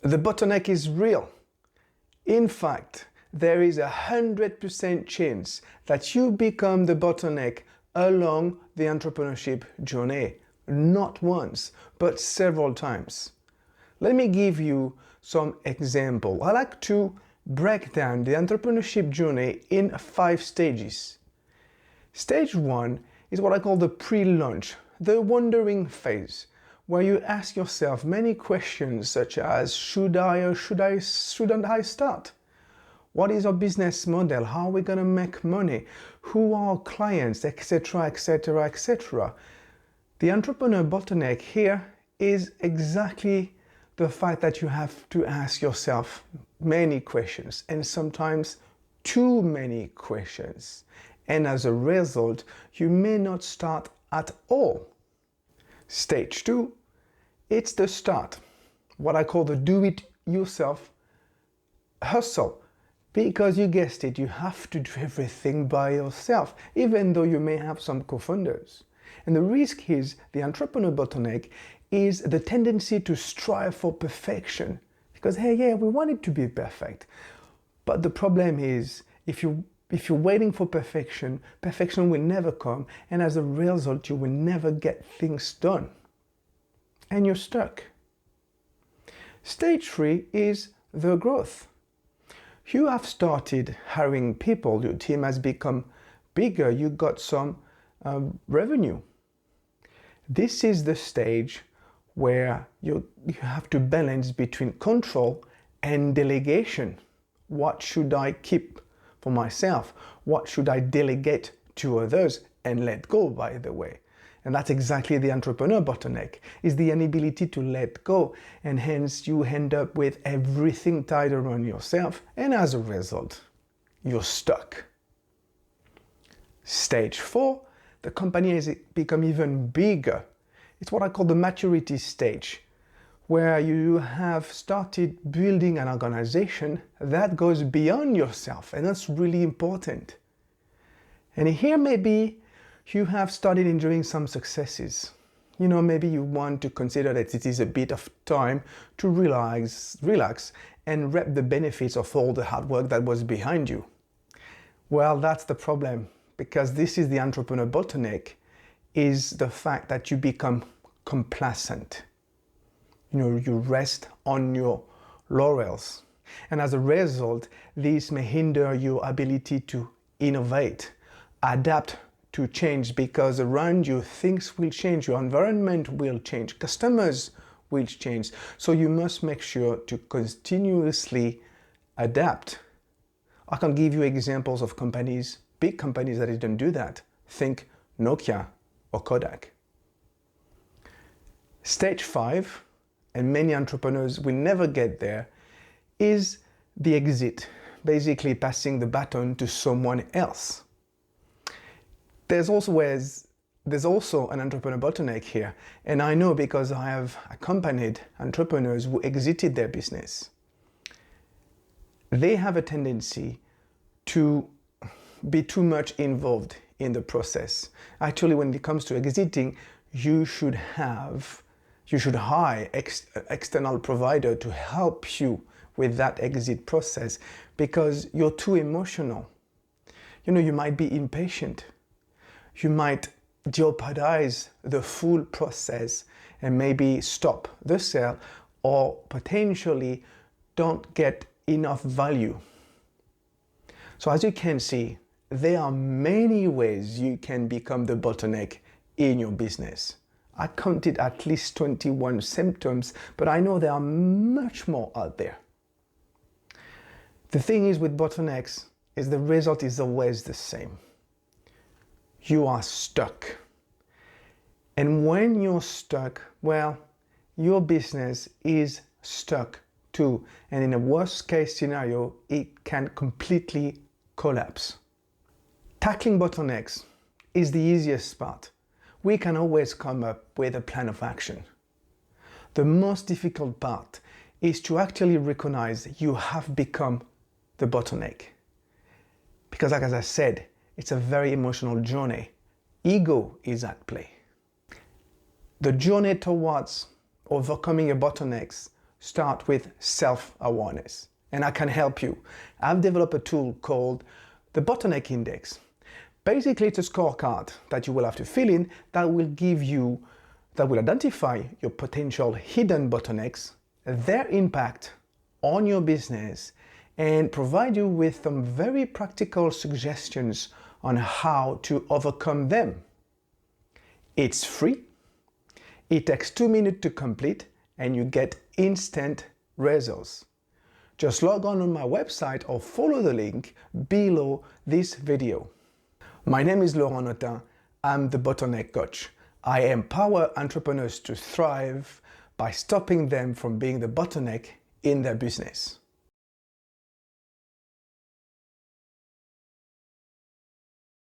The bottleneck is real. In fact, there is 100% chance that you become the bottleneck along the entrepreneurship journey, not once, but several times. Let me give you some examples. I like to break down the entrepreneurship journey in 5 stages. Stage 1 is what I call the pre-launch, the wondering phase, where you ask yourself many questions such as should I or shouldn't I start? What is our business model? How are we going to make money? Who are our clients, etc., etc., etc. The entrepreneur bottleneck here is exactly the fact that you have to ask yourself many questions, and sometimes too many questions. And as a result, you may not start at all. Stage 2, it's the start, what I call the do-it-yourself hustle. Because you guessed it, you have to do everything by yourself, even though you may have some co-founders. And the risk is, the entrepreneur bottleneck is the tendency to strive for perfection. Because, hey, yeah, we want it to be perfect. But the problem is, if you're waiting for perfection, perfection will never come, and as a result, you will never get things done. And you're stuck. Stage 3 is the growth. You have started hiring people, your team has become bigger, you got some revenue. This is the stage where you have to balance between control and delegation. What should I keep for myself? What should I delegate to others and let go, by the way? And that's exactly the entrepreneur bottleneck, is the inability to let go, and hence you end up with everything tied around yourself, and as a result, you're stuck. Stage 4, the company has become even bigger. It's what I call the maturity stage, where you have started building an organization that goes beyond yourself, and that's really important. And here maybe you have started enjoying some successes. You know, maybe you want to consider that it is a bit of time to relax and reap the benefits of all the hard work that was behind you. Well, that's the problem, because this is the entrepreneur bottleneck, is the fact that you become complacent. You know, you rest on your laurels. And as a result, this may hinder your ability to innovate, adapt to change, because around you things will change, your environment will change, customers will change. So you must make sure to continuously adapt. I can give you examples of companies, big companies that didn't do that. Think Nokia or Kodak. Stage 5, and many entrepreneurs will never get there, is the exit, basically passing the baton to someone else. There's also an entrepreneur bottleneck here, and I know because I have accompanied entrepreneurs who exited their business. They have a tendency to be too much involved in the process. Actually, when it comes to exiting, you should hire external provider to help you with that exit process, because you're too emotional. You know, you might be impatient. You might jeopardize the full process and maybe stop the sale, or potentially don't get enough value. So as you can see, there are many ways you can become the bottleneck in your business. I counted at least 21 symptoms, but I know there are much more out there. The thing is with bottlenecks is the result is always the same. You are stuck. And when you're stuck, well, your business is stuck too. And in a worst case scenario, it can completely collapse. Tackling bottlenecks is the easiest part. We can always come up with a plan of action. The most difficult part is to actually recognize you have become the bottleneck. Because like as I said, it's a very emotional journey. Ego is at play. The journey towards overcoming your bottlenecks start with self-awareness, and I can help you. I've developed a tool called the Bottleneck Index. Basically, it's a scorecard that you will have to fill in that will identify your potential hidden bottlenecks, their impact on your business, and provide you with some very practical suggestions on how to overcome them. It's free. It takes 2 minutes to complete, and you get instant results. Just log on my website or follow the link below this video. My name is Laurent Notin. I'm the Bottleneck Coach. I empower entrepreneurs to thrive by stopping them from being the bottleneck in their business.